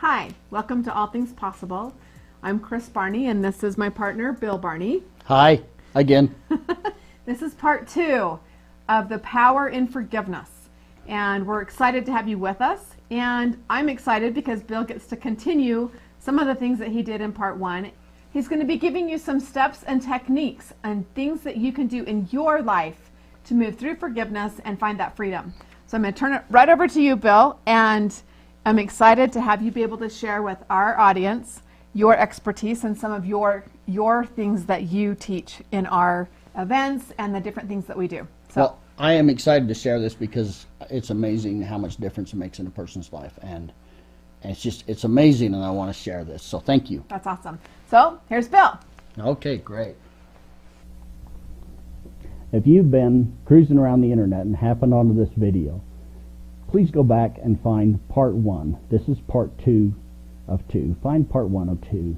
Hi, welcome to All Things Possible. I'm Kris Barney, and this is my partner, Bill Barney. Hi, again. This is part 2 of the power in forgiveness, and we're excited to have you with us. And I'm excited because Bill gets to continue some of the things that he did in part 1. He's going to be giving you some steps and techniques and things that you can do in your life to move through forgiveness and find that freedom. So I'm going to turn it right over to you, Bill, and I'm excited to have you be able to share with our audience your expertise and some of your things that you teach in our events and the different things that we do. So, well, I am excited to share this because it's amazing how much difference it makes in a person's life, and it's amazing, and I want to share this. So thank you. That's awesome. So here's Bill. Okay, great. If you've been cruising around the internet and happened onto this video, please go back and find part 1. This is part 2 of 2. Find part 1 of 2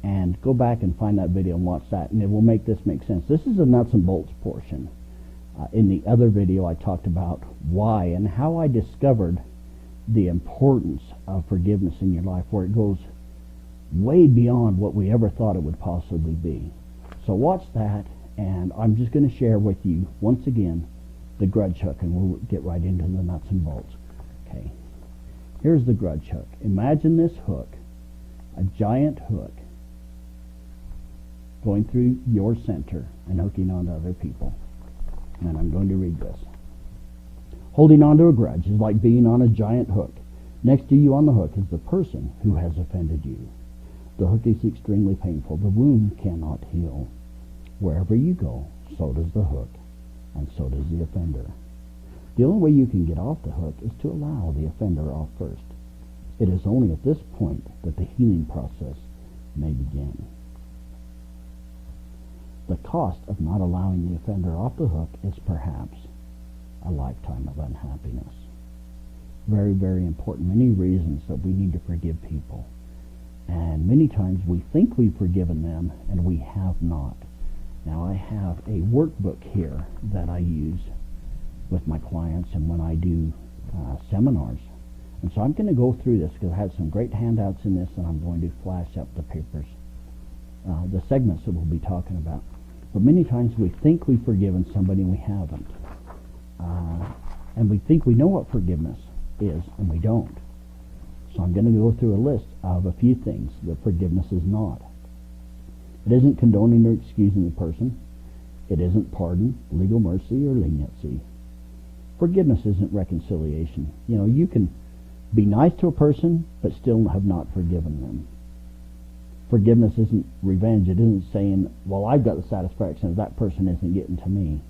and go back and find that video and watch that, and it will make this make sense. This is the nuts and bolts portion. In the other video I talked about why and how I discovered the importance of forgiveness in your life, where it goes way beyond what we ever thought it would possibly be. So watch that, and I'm just going to share with you once again the grudge hook, and we'll get right into the nuts and bolts. Okay, here's the grudge hook. Imagine this hook, a giant hook, going through your center and hooking onto other people. And I'm going to read this. Holding on to a grudge is like being on a giant hook. Next to you on the hook is the person who has offended you. The hook is extremely painful. The wound cannot heal. Wherever you go, so does the hook, and so does the offender. The only way you can get off the hook is to allow the offender off first. It is only at this point that the healing process may begin. The cost of not allowing the offender off the hook is perhaps a lifetime of unhappiness. Very, very important. Many reasons that we need to forgive people. And many times we think we've forgiven them, and we have not. Now, I have a workbook here that I use with my clients and when I do seminars. And so I'm going to go through this because I have some great handouts in this, and I'm going to flash up the papers, the segments that we'll be talking about. But many times we think we've forgiven somebody and we haven't. And we think we know what forgiveness is, and we don't. So I'm going to go through a list of a few things that forgiveness is not. It isn't condoning or excusing the person. It isn't pardon, legal mercy, or leniency. Forgiveness isn't reconciliation. You know, you can be nice to a person, but still have not forgiven them. Forgiveness isn't revenge. It isn't saying, well, I've got the satisfaction of that person isn't getting to me.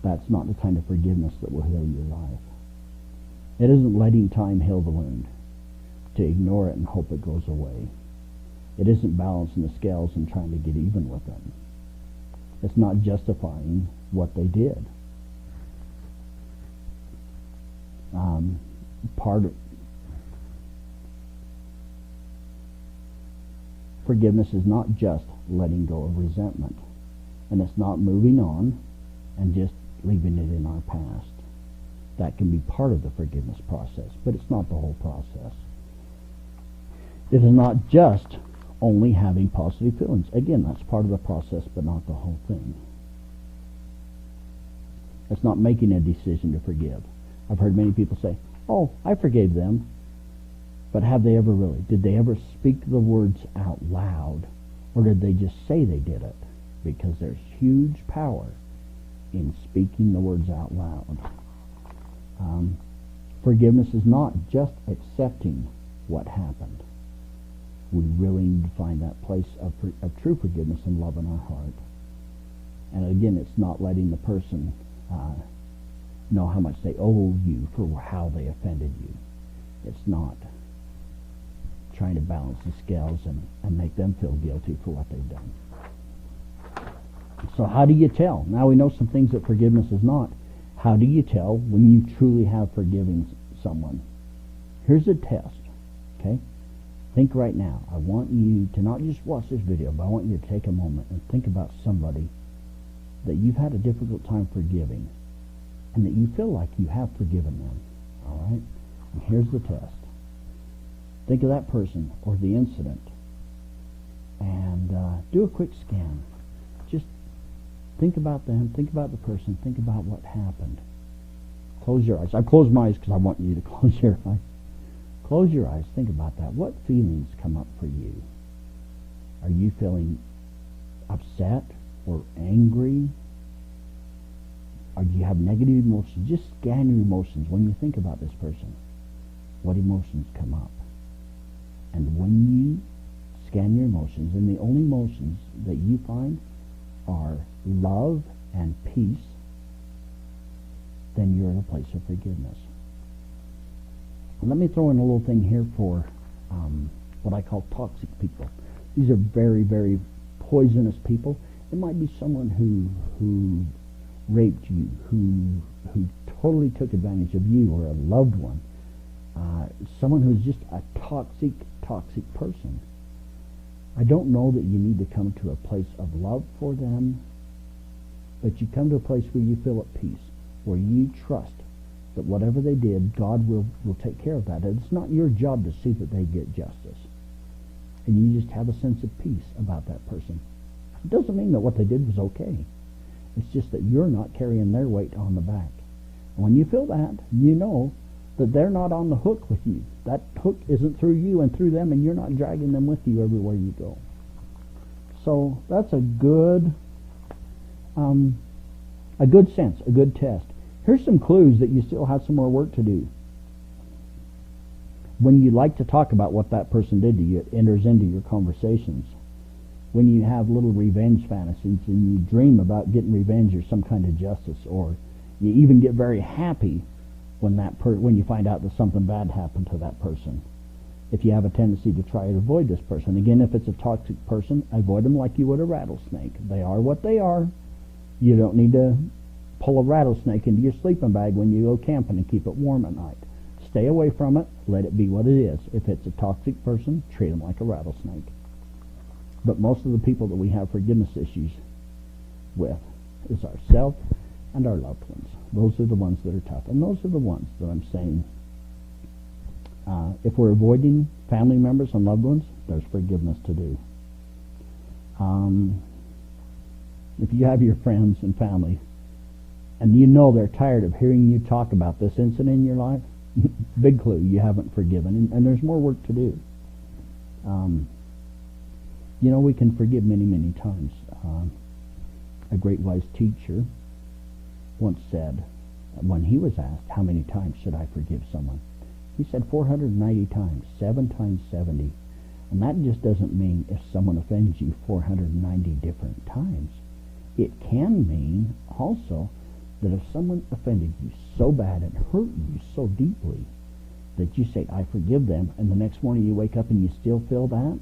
That's not the kind of forgiveness that will heal your life. It isn't letting time heal the wound, to ignore it and hope it goes away. It isn't balancing the scales and trying to get even with them. It's not justifying what they did. Forgiveness is not just letting go of resentment, and it's not moving on and just leaving it in our past. That can be part of the forgiveness process, but it's not the whole process. It is not just only having positive feelings. Again, that's part of the process, but not the whole thing. It's not making a decision to forgive. I've heard many people say, oh, I forgave them. But have they ever really? Did they ever speak the words out loud? Or did they just say they did it? Because there's huge power in speaking the words out loud. Forgiveness is not just accepting what happened. We really need to find that place of true forgiveness and love in our heart. And again, it's not letting the person know how much they owe you for how they offended you. It's not trying to balance the scales and make them feel guilty for what they've done. So how do you tell? Now we know some things that forgiveness is not. How do you tell when you truly have forgiven someone? Here's a test, okay? Think right now. I want you to not just watch this video, but I want you to take a moment and think about somebody that you've had a difficult time forgiving and that you feel like you have forgiven them, all right? And here's the test. Think of that person or the incident, and do a quick scan. Just think about them, think about the person, think about what happened. Close your eyes. I close my eyes because I want you to close your eyes. Close your eyes, think about that. What feelings come up for you? Are you feeling upset or angry? Or do you have negative emotions? Just scan your emotions when you think about this person. What emotions come up? And when you scan your emotions, and the only emotions that you find are love and peace, then you're in a place of forgiveness. And let me throw in a little thing here for what I call toxic people. These are very, very poisonous people. It might be someone who raped you, who totally took advantage of you or a loved one. Someone who's just a toxic person. I don't know that you need to come to a place of love for them, but you come to a place where you feel at peace, where you trust that whatever they did, God will take care of that. And it's not your job to see that they get justice. And you just have a sense of peace about that person. It doesn't mean that what they did was okay. It's just that you're not carrying their weight on the back. And when you feel that, you know that they're not on the hook with you. That hook isn't through you and through them, and you're not dragging them with you everywhere you go. So that's a good sense, a good test. Here's some clues that you still have some more work to do. When you like to talk about what that person did to you, it enters into your conversations. When you have little revenge fantasies and you dream about getting revenge or some kind of justice, or you even get very happy when you find out that something bad happened to that person. If you have a tendency to try to avoid this person. Again, if it's a toxic person, avoid them like you would a rattlesnake. They are what they are. You don't need to pull a rattlesnake into your sleeping bag when you go camping and keep it warm at night. Stay away from it. Let it be what it is. If it's a toxic person, treat them like a rattlesnake. But most of the people that we have forgiveness issues with is ourselves and our loved ones. Those are the ones that are tough. And those are the ones that I'm saying, if we're avoiding family members and loved ones, there's forgiveness to do. If you have your friends and family, and you know they're tired of hearing you talk about this incident in your life, big clue, you haven't forgiven, and there's more work to do. We can forgive many, many times. A great wise teacher once said, when he was asked, how many times should I forgive someone? He said 490 times, 7 times 70. And that just doesn't mean if someone offends you 490 different times. It can mean also that if someone offended you so bad and hurt you so deeply that you say, I forgive them, and the next morning you wake up and you still feel that,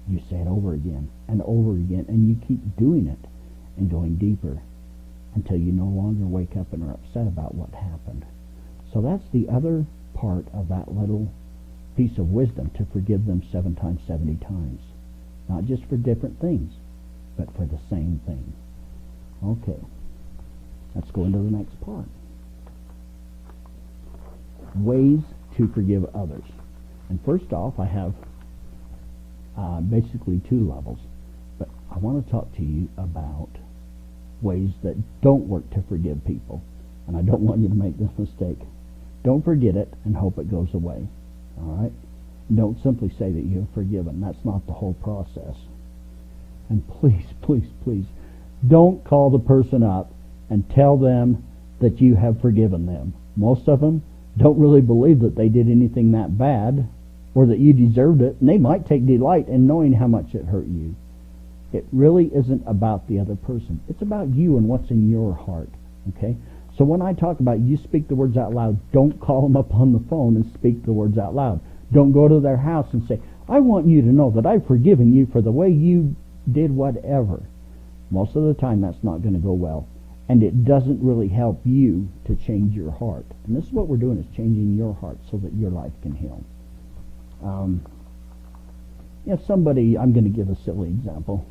you say it over again and over again, and you keep doing it and going deeper until you no longer wake up and are upset about what happened. So that's the other part of that little piece of wisdom, to forgive them 7 times, 70 times. Not just for different things, but for the same thing. Okay, let's go into the next part. Ways to forgive others. And first off, I have basically 2 levels. But I want to talk to you about ways that don't work to forgive people. And I don't want you to make this mistake. Don't forget it and hope it goes away. All right? Don't simply say that you have forgiven. That's not the whole process. And please, please, please, don't call the person up and tell them that you have forgiven them. Most of them don't really believe that they did anything that bad or that you deserved it, and they might take delight in knowing how much it hurt you. It really isn't about the other person. It's about you and what's in your heart. Okay? So when I talk about you speak the words out loud, don't call them up on the phone and speak the words out loud. Don't go to their house and say, I want you to know that I've forgiven you for the way you did whatever. Most of the time that's not going to go well. And it doesn't really help you to change your heart. And this is what we're doing, is changing your heart so that your life can heal. If somebody, I'm going to give a silly example.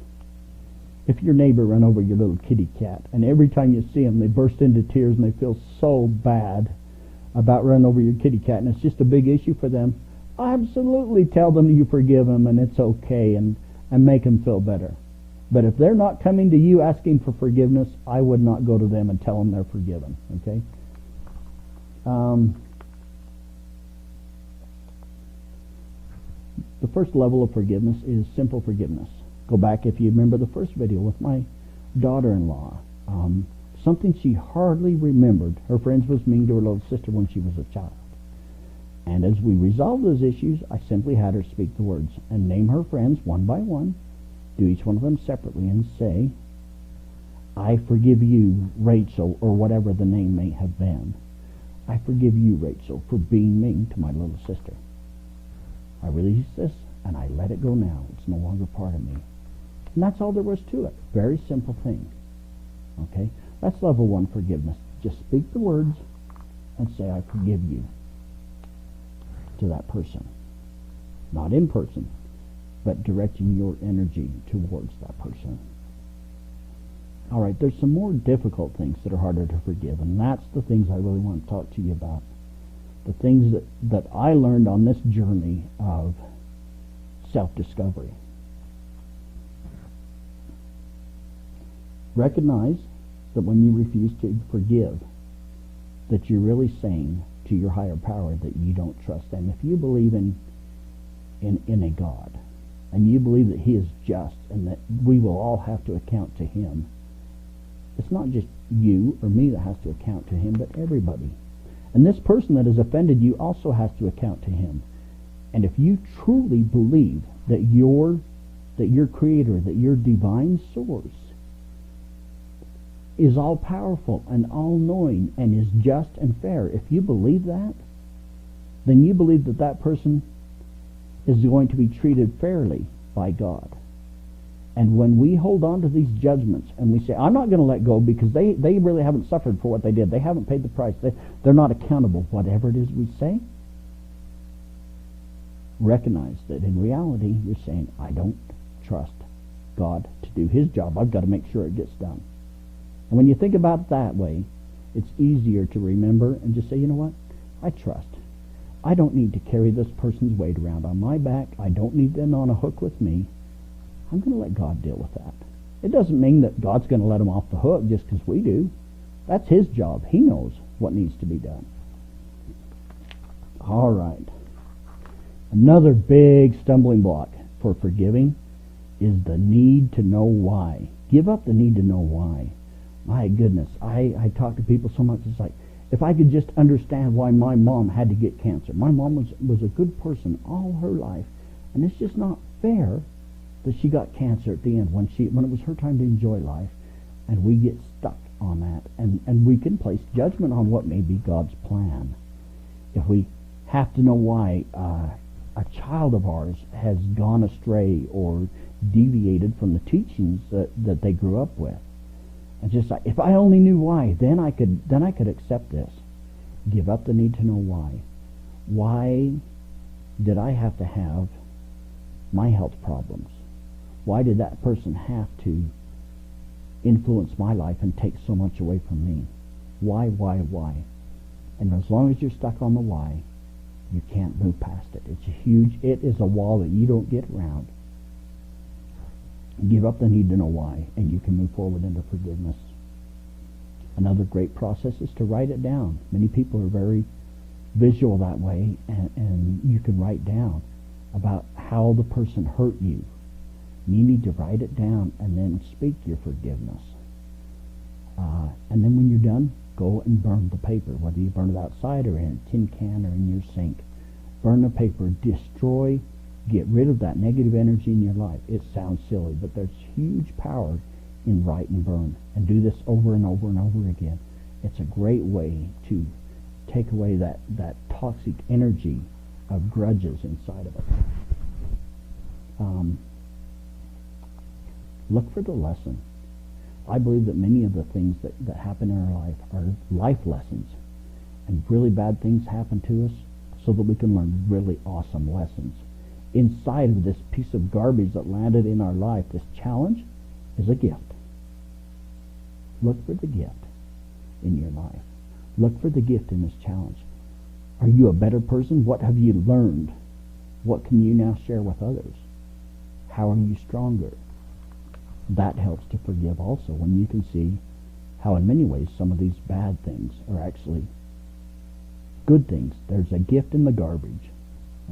If your neighbor ran over your little kitty cat, and every time you see them, they burst into tears and they feel so bad about running over your kitty cat, and it's just a big issue for them, absolutely tell them you forgive them and it's okay, and make them feel better. But if they're not coming to you asking for forgiveness, I would not go to them and tell them they're forgiven. Okay? The first level of forgiveness is simple forgiveness. Go back, if you remember the first video with my daughter-in-law. Something she hardly remembered. Her friends was mean to her little sister when she was a child. And as we resolved those issues, I simply had her speak the words and name her friends one by one, do each one of them separately, and say, I forgive you, Rachel, or whatever the name may have been. I forgive you, Rachel, for being mean to my little sister. I release this, and I let it go now. It's no longer part of me. And that's all there was to it. Very simple thing. Okay? That's level 1 forgiveness. Just speak the words and say, I forgive you, to that person. Not in person, but directing your energy towards that person. All right, there's some more difficult things that are harder to forgive, and that's the things I really want to talk to you about. The things that I learned on this journey of self-discovery. Recognize that when you refuse to forgive, that you're really saying to your higher power that you don't trust them. If you believe in a God, and you believe that He is just and that we will all have to account to Him, it's not just you or me that has to account to Him, but everybody. And this person that has offended you also has to account to Him. And if you truly believe that your Creator, that your divine source is all-powerful and all-knowing and is just and fair, if you believe that, then you believe that that person is going to be treated fairly by God. And when we hold on to these judgments and we say, I'm not going to let go because they really haven't suffered for what they did. They haven't paid the price. They're not accountable. Whatever it is we say, recognize that in reality you're saying, I don't trust God to do His job. I've got to make sure it gets done. And when you think about it that way, it's easier to remember and just say, you know what? I trust. I don't need to carry this person's weight around on my back. I don't need them on a hook with me. I'm going to let God deal with that. It doesn't mean that God's going to let them off the hook just because we do. That's His job. He knows what needs to be done. All right. Another big stumbling block for forgiving is the need to know why. Give up the need to know why. My goodness, I talk to people so much, it's like, if I could just understand why my mom had to get cancer. My mom was a good person all her life, and it's just not fair that she got cancer at the end when it was her time to enjoy life, and we get stuck on that, and we can place judgment on what may be God's plan. If we have to know why a child of ours has gone astray or deviated from the teachings that they grew up with, and just like, if I only knew why, then I could accept this. Give up the need to know why. Why did I have to have my health problems? Why did that person have to influence my life and take so much away from me? Why? And as long as you're stuck on the why, you can't move past it. It is a wall that you don't get around. Give up the need to know why, and you can move forward into forgiveness. Another great process is to write it down. Many people are very visual that way, and you can write down about how the person hurt you. You need to write it down and then speak your forgiveness. And then when you're done, go and burn the paper, whether you burn it outside or in a tin can or in your sink. Burn the paper, destroy, get rid of that negative energy in your life. It sounds silly, but there's huge power in write and burn. And do this over and over and over again. It's a great way to take away that toxic energy of grudges inside of it. Look for the lesson. I believe that many of the things that happen in our life are life lessons. And really bad things happen to us so that we can learn really awesome lessons. Inside of this piece of garbage that landed in our life, this challenge, is a gift. Look for the gift in your life. Look for the gift in this challenge. Are you a better person? What have you learned What can you now share with others? How are you stronger? That helps to forgive also, when you can see how in many ways some of these bad things are actually good things. There's a gift in the garbage.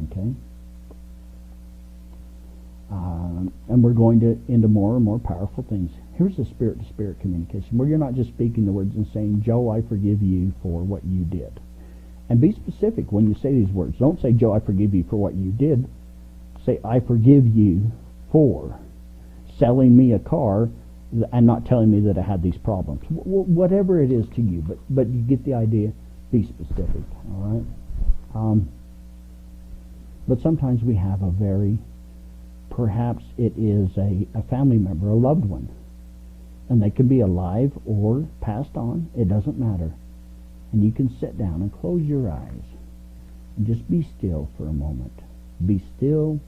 Okay? And we're going to into more and more powerful things. Here's the spirit-to-spirit communication, where you're not just speaking the words and saying, Joe, I forgive you for what you did. And be specific when you say these words. Don't say, Joe, I forgive you for what you did. Say, I forgive you for selling me a car and not telling me that I had these problems. Whatever it is to you, but you get the idea. Be specific, all right? But sometimes we have a very, perhaps it is a family member, a loved one, and they could be alive or passed on. It doesn't matter. And you can sit down and close your eyes and just be still for a moment. Be still.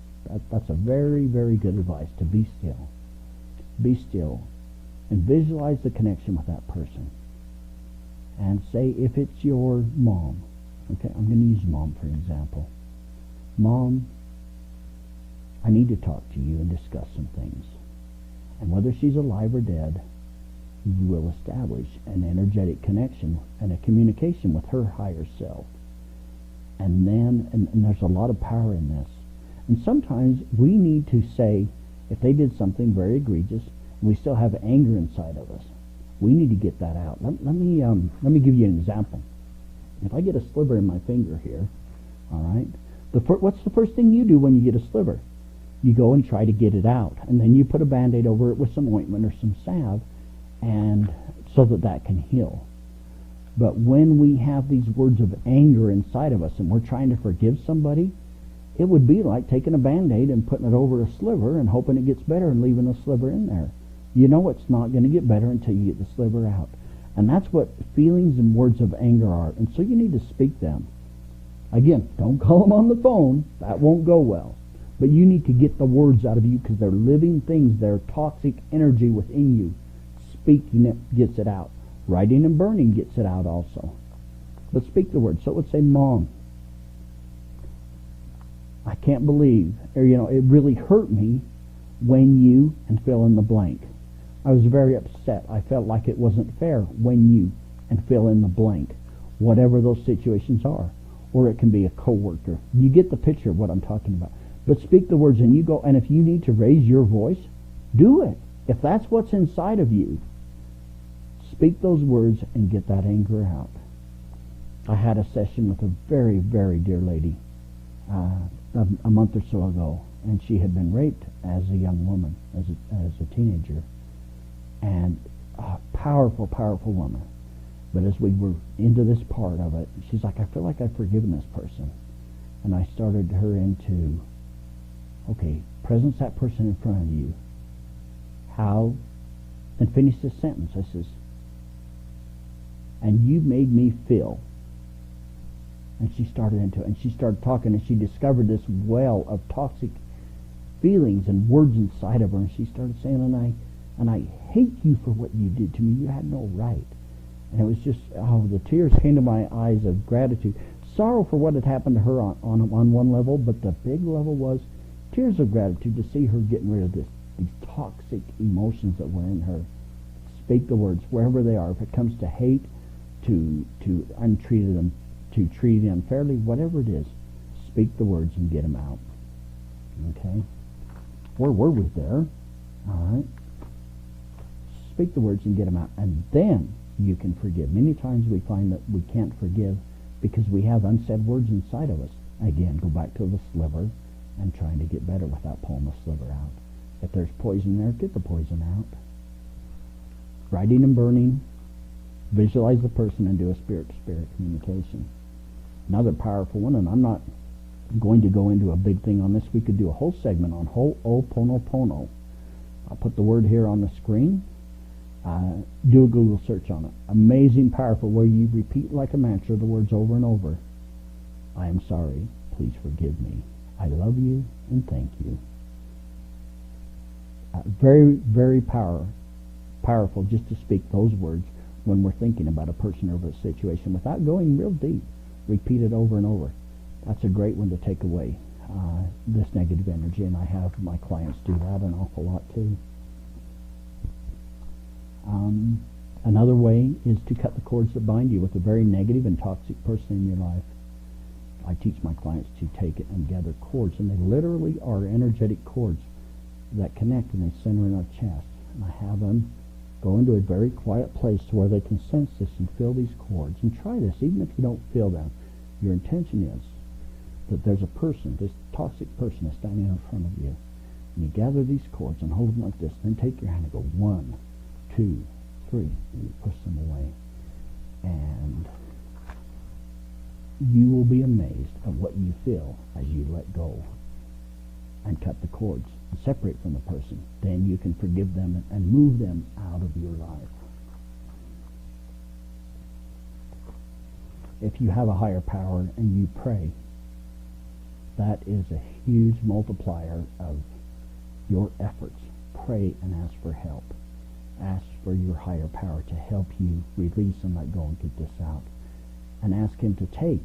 That's a very, very good advice, to be still. Be still and visualize the connection with that person. And say, if it's your mom, okay, I'm going to use mom for example. Mom, I need to talk to you and discuss some things. And whether she's alive or dead, you will establish an energetic connection and a communication with her higher self. And then, and there's a lot of power in this. And sometimes we need to say, if they did something very egregious, and we still have anger inside of us, we need to get that out. Let me give you an example. If I get a sliver in my finger here, all right, what's the first thing you do when you get a sliver? You go and try to get it out, and then you put a Band-Aid over it with some ointment or some salve, and so that can heal. But when we have these words of anger inside of us and we're trying to forgive somebody, it would be like taking a Band-Aid and putting it over a sliver and hoping it gets better and leaving the sliver in there. You know it's not going to get better until you get the sliver out. And that's what feelings and words of anger are. And so you need to speak them. Again, don't call them on the phone. That won't go well. But you need to get the words out of you, because they're living things. They're toxic energy within you. Speaking it gets it out. Writing and burning gets it out also. But speak the word. So it would say, Mom, I can't believe, or it really hurt me when you, and fill in the blank. I was very upset. I felt like it wasn't fair when you, and fill in the blank. Whatever those situations are. Or it can be a coworker. You get the picture of what I'm talking about. But speak the words, and you go, and if you need to raise your voice, do it. If that's what's inside of you, speak those words and get that anger out. I had a session with a very, very dear lady a month or so ago, and she had been raped as a young woman, as a teenager, and a powerful, powerful woman. But as we were into this part of it, she's like, I feel like I've forgiven this person. And I started her into, okay, presence that person in front of you. How, and finish this sentence. I says, and you made me feel. And she started into it, and she started talking, and she discovered this well of toxic feelings and words inside of her, and she started saying, and I hate you for what you did to me. You had no right. And it was just, the tears came to my eyes of gratitude. Sorrow for what had happened to her on one level, but the big level was tears of gratitude to see her getting rid of these toxic emotions that were in her. Speak the words wherever they are. If it comes to hate, to untreated them, to treating unfairly, whatever it is, speak the words and get them out. Okay? Where were we there? All right. Speak the words and get them out, and then you can forgive. Many times we find that we can't forgive because we have unsaid words inside of us. Again, go back to the sliver and trying to get better without pulling the sliver out. If there's poison there, get the poison out. Writing and burning, visualize the person and do a spirit-to-spirit communication. Another powerful one, and I'm not going to go into a big thing on this. We could do a whole segment on Ho'oponopono. I'll put the word here on the screen. Do a Google search on it. Amazing, powerful, where you repeat like a mantra the words over and over. I am sorry. Please forgive me. I love you and thank you. Very, very powerful just to speak those words when we're thinking about a person or a situation without going real deep. Repeat it over and over. That's a great one to take away. this negative energy, and I have my clients do that an awful lot too. Another way is to cut the cords that bind you with a very negative and toxic person in your life. I teach my clients to take it and gather cords, and they literally are energetic cords that connect and they center in our chest. And I have them go into a very quiet place to where they can sense this and feel these cords. And try this, even if you don't feel them. Your intention is that there's a person, this toxic person is standing in front of you. And you gather these cords and hold them like this. Then take your hand and go 1, 2, 3, and you push them away. And you will be amazed at what you feel as you let go and cut the cords and separate from the person. Then you can forgive them and move them out of your life. If you have a higher power and you pray, that is a huge multiplier of your efforts. Pray and ask for help. Ask for your higher power to help you release and let go and get this out. And ask him to take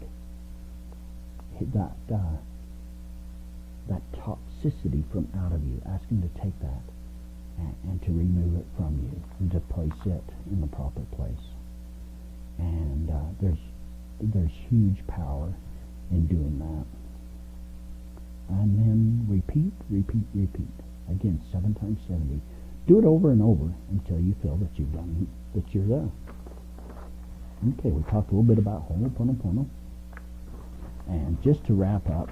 that toxicity from out of you. Ask him to take that and to remove it from you and to place it in the proper place. And there's huge power in doing that. And then repeat. Again, 7 times 70. Do it over and over until you feel that you've done, that you're there. Okay, we talked a little bit about Ho'oponopono. And just to wrap up,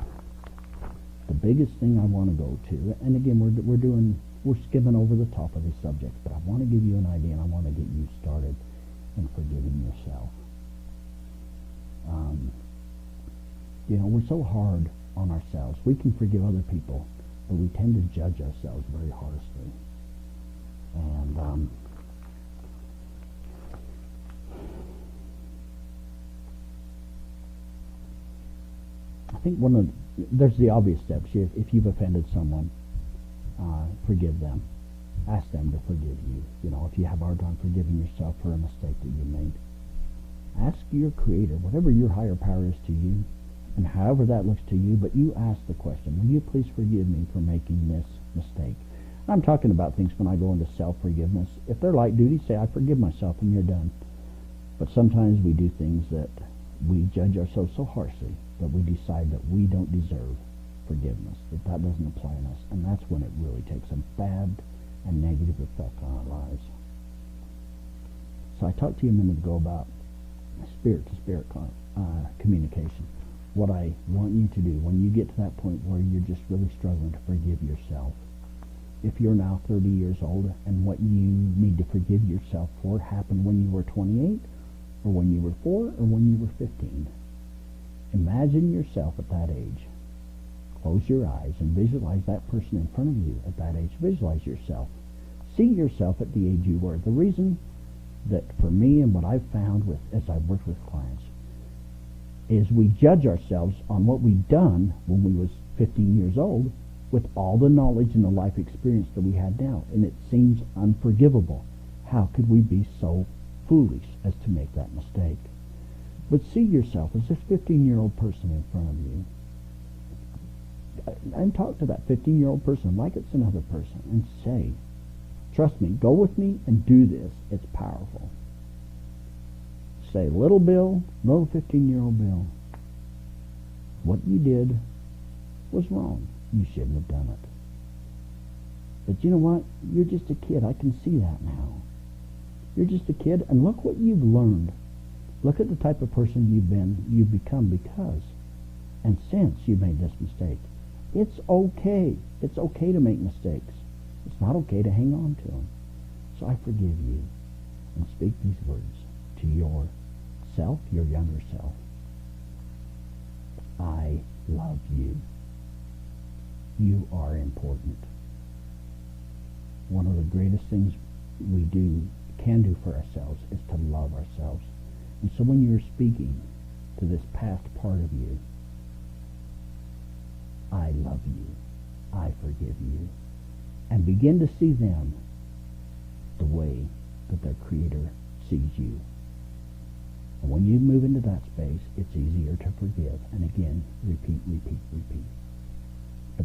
the biggest thing I want to go to, and again, we're skimming over the top of these subjects, but I want to give you an idea, and I want to get you started in forgiving yourself. We're so hard on ourselves. We can forgive other people, but we tend to judge ourselves very harshly. And I think there's the obvious steps. If you've offended someone, forgive them. Ask them to forgive you. If you have a hard time forgiving yourself for a mistake that you made, ask your Creator, whatever your higher power is to you, and however that looks to you, but you ask the question, will you please forgive me for making this mistake? I'm talking about things when I go into self-forgiveness. If they're light duty, say, I forgive myself, and you're done. But sometimes we do things that we judge ourselves so harshly that we decide that we don't deserve forgiveness, that doesn't apply in us. And that's when it really takes a bad and negative effect on our lives. So I talked to you a minute ago about spirit-to-spirit communication. What I want you to do when you get to that point where you're just really struggling to forgive yourself, if you're now 30 years old and what you need to forgive yourself for happened when you were 28 or when you were 4 or when you were 15, imagine yourself at that age. Close your eyes and visualize that person in front of you at that age. Visualize yourself. See yourself at the age you were. The reason that for me and what I've found as I've worked with clients is we judge ourselves on what we've done when we was 15 years old with all the knowledge and the life experience that we had now. And it seems unforgivable. How could we be so foolish as to make that mistake? But see yourself as this 15-year-old person in front of you. And talk to that 15-year-old person like it's another person and say, trust me, go with me and do this. It's powerful. Say, little 15-year-old Bill, what you did was wrong. You shouldn't have done it. But you know what? You're just a kid. I can see that now. You're just a kid, and look what you've learned. Look at the type of person you've become because and since you made this mistake. It's okay. It's okay to make mistakes. It's not okay to hang on to them. So I forgive you. And speak these words to yourself, your younger self. I love you. You are important. One of the greatest things we can do for ourselves is to love ourselves. And so when you're speaking to this past part of you, I love you. I forgive you. And begin to see them the way that their Creator sees you. And when you move into that space, it's easier to forgive. And again, repeat.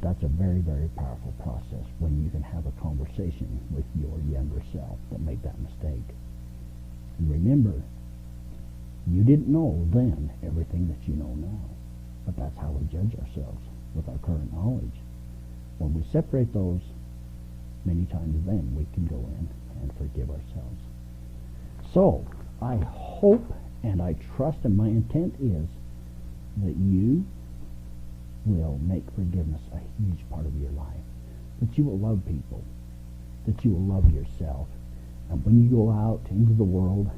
that's a very, very powerful process when you can have a conversation with your younger self that made that mistake. And remember, you didn't know then everything that you know now. But that's how we judge ourselves, with our current knowledge. When we separate those, many times then we can go in and forgive ourselves. So, I hope and I trust, and my intent is that you will make forgiveness a huge part of your life. That you will love people. That you will love yourself. And when you go out into the world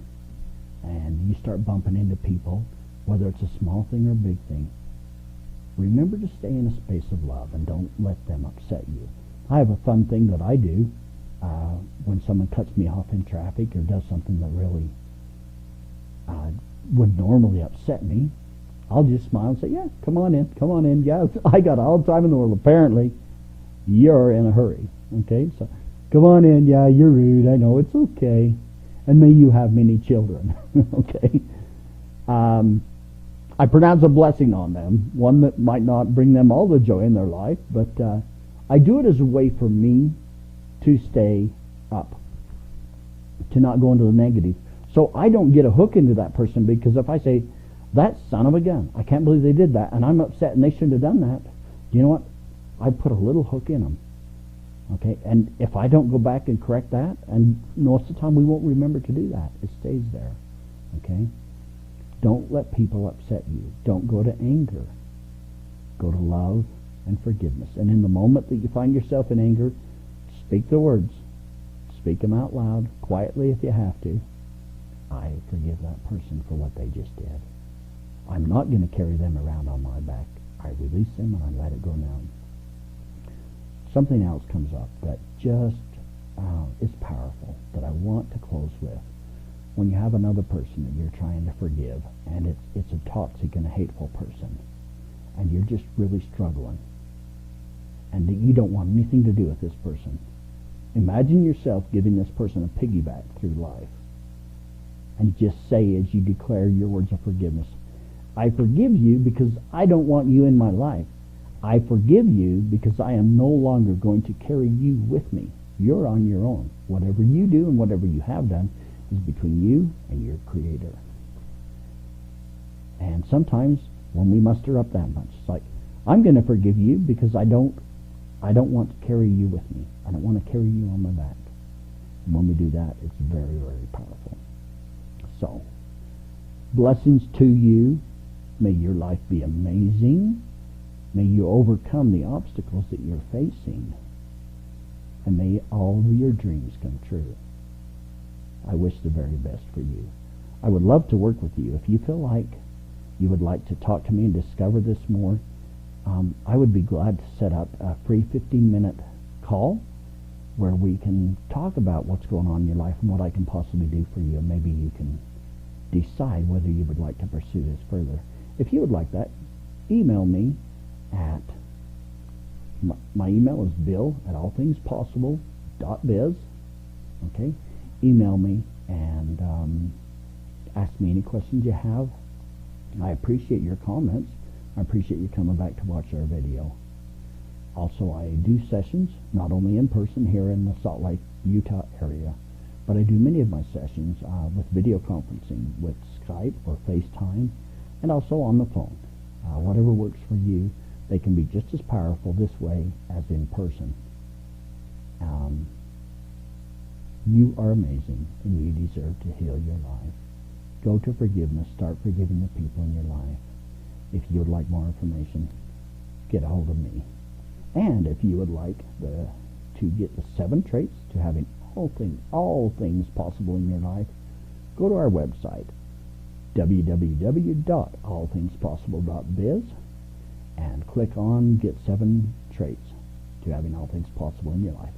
and you start bumping into people, whether it's a small thing or a big thing, remember to stay in a space of love and don't let them upset you. I have a fun thing that I do when someone cuts me off in traffic or does something that really would normally upset me. I'll just smile and say, yeah, come on in. Yeah, I got all the time in the world. Apparently, you're in a hurry. Okay, so come on in. Yeah, you're rude. I know, it's okay. And may you have many children. Okay. I pronounce a blessing on them, one that might not bring them all the joy in their life, but I do it as a way for me to stay up, to not go into the negative. So I don't get a hook into that person, because if I say, that son of a gun, I can't believe they did that, and I'm upset and they shouldn't have done that, you know what? I put a little hook in them. Okay, and if I don't go back and correct that, and most of the time we won't remember to do that, it stays there. Okay? Don't let people upset you. Don't go to anger. Go to love and forgiveness. And in the moment that you find yourself in anger, speak the words. Speak them out loud, quietly if you have to. I forgive that person for what they just did. I'm not going to carry them around on my back. I release them and I let it go now. Something else comes up that just is powerful, that I want to close with. When you have another person that you're trying to forgive, and it's a toxic and a hateful person, and you're just really struggling, and that you don't want anything to do with this person, imagine yourself giving this person a piggyback through life, and just say, as you declare your words of forgiveness, I forgive you because I don't want you in my life. I forgive you because I am no longer going to carry you with me. You're on your own. Whatever you do and whatever you have done is between you and your Creator. And sometimes when we muster up that much, it's like, I'm going to forgive you because I don't want to carry you with me. I don't want to carry you on my back. And when we do that, it's very, very powerful. So, blessings to you. May your life be amazing. May you overcome the obstacles that you're facing. And may all of your dreams come true. I wish the very best for you. I would love to work with you. If you feel like you would like to talk to me and discover this more, I would be glad to set up a free 15-minute call where we can talk about what's going on in your life and what I can possibly do for you. And maybe you can decide whether you would like to pursue this further. If you would like that, email me at, my email is bill@allthingspossible.biz. Okay? Email me and ask me any questions you have. I appreciate your comments. I appreciate you coming back to watch our video. Also, I do sessions, not only in person here in the Salt Lake, Utah area, but I do many of my sessions with video conferencing, with Skype or FaceTime, and also on the phone. Whatever works for you. They can be just as powerful this way as in person. You are amazing, and you deserve to heal your life. Go to forgiveness. Start forgiving the people in your life. If you would like more information, get a hold of me. And if you would like to get the 7 traits to having all things possible in your life, go to our website, www.allthingspossible.biz, and click on Get 7 Traits to having all things possible in your life.